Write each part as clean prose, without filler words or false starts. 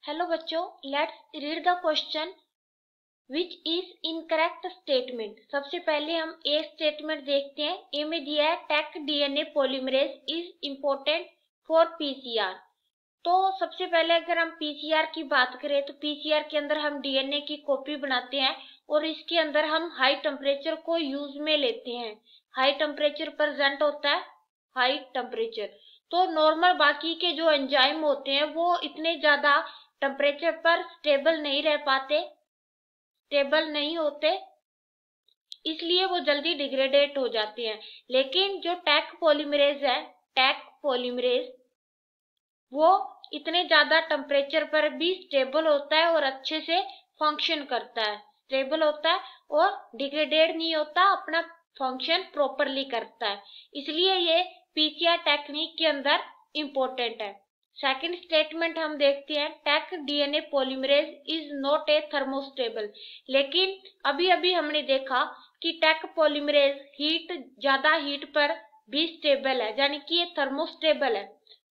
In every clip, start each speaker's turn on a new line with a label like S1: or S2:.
S1: Hello बच्चों, let's read the question which is incorrect statement. सबसे पहले हम ए स्टेटमेंट देखते हैं। ए में दिया है Taq DNA polymerase is important for PCR. तो सबसे पहले अगर हम पीसीआर की बात करें तो पीसीआर के अंदर हम डीएनए की कॉपी बनाते हैं और इसके अंदर हम हाई टेम्परेचर को यूज में लेते हैं। हाई टेम्परेचर प्रेजेंट होता है, हाई टेम्परेचर। तो नॉर्मल बाकी के जो एंजाइम होते हैं वो इतने ज्यादा टेम्परेचर पर स्टेबल नहीं रह पाते, स्टेबल नहीं होते, इसलिए वो जल्दी डिग्रेडेट हो जाते हैं। लेकिन जो टेक पॉलीमरेज है, टेक पॉलीमरेज वो इतने ज्यादा टेम्परेचर पर भी स्टेबल होता है और अच्छे से फंक्शन करता है, स्टेबल होता है और डिग्रेडेट नहीं होता, अपना फंक्शन प्रॉपरली करता है। इसलिए ये पीसीआर टेक्निक के अंदर इम्पोर्टेंट है। सेकंड स्टेटमेंट हम देखते हैं, Taq DNA polymerase is not a thermostable. लेकिन अभी अभी हमने देखा कि टेक पॉलीमरेज ज्यादा हीट पर भी स्टेबल है, यानी कि ये थर्मोस्टेबल है।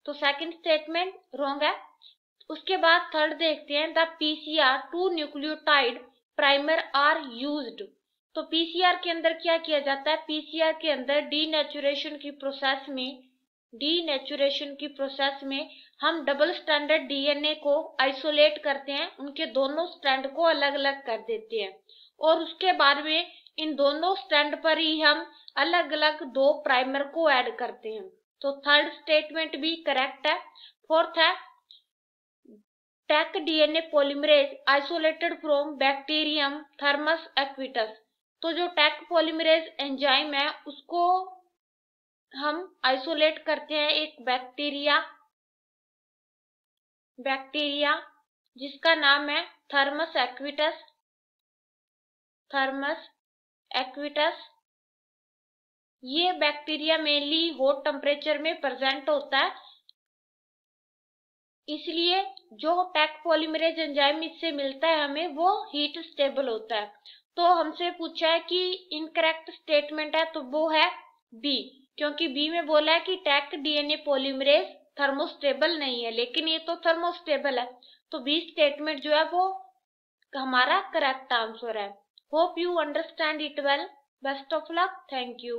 S1: तो सेकंड स्टेटमेंट रॉन्ग है। उसके बाद थर्ड देखते हैं, the PCR 2 nucleotide primer are used. तो पीसीआर के अंदर क्या किया जाता है, पीसीआर के अंदर डीनेचुरेशन की प्रोसेस में हम डबल स्ट्रैंडेड डीएनए को आइसोलेट करते हैं, उनके दोनों स्ट्रैंड को अलग अलग कर देते हैं और उसके बाद में इन दोनों स्ट्रैंड पर ही हम अलग अलग 2 प्राइमर को ऐड करते हैं। तो थर्ड स्टेटमेंट भी करेक्ट है। फोर्थ है, Taq DNA polymerase isolated from bacterium Thermus aquaticus. तो जो टेक पॉलीमरेज एंजाइम है उसको हम आइसोलेट करते हैं एक बैक्टीरिया जिसका नाम है थर्मस एक्विटस। ये बैक्टीरिया मेनली हॉट टेम्परेचर में प्रेजेंट होता है, इसलिए जो टेक पॉलीमरेज एंजाइम इससे मिलता है हमें वो हीट स्टेबल होता है। तो हमसे पूछा है कि इनकरेक्ट स्टेटमेंट है, तो वो है बी, क्योंकि बी में बोला है कि टेक डीएनए पॉलीमरेज थर्मोस्टेबल नहीं है, लेकिन ये तो थर्मोस्टेबल है। तो बी स्टेटमेंट जो है वो हमारा करेक्ट आंसर है। Hope you understand it well. Best of luck. Thank you.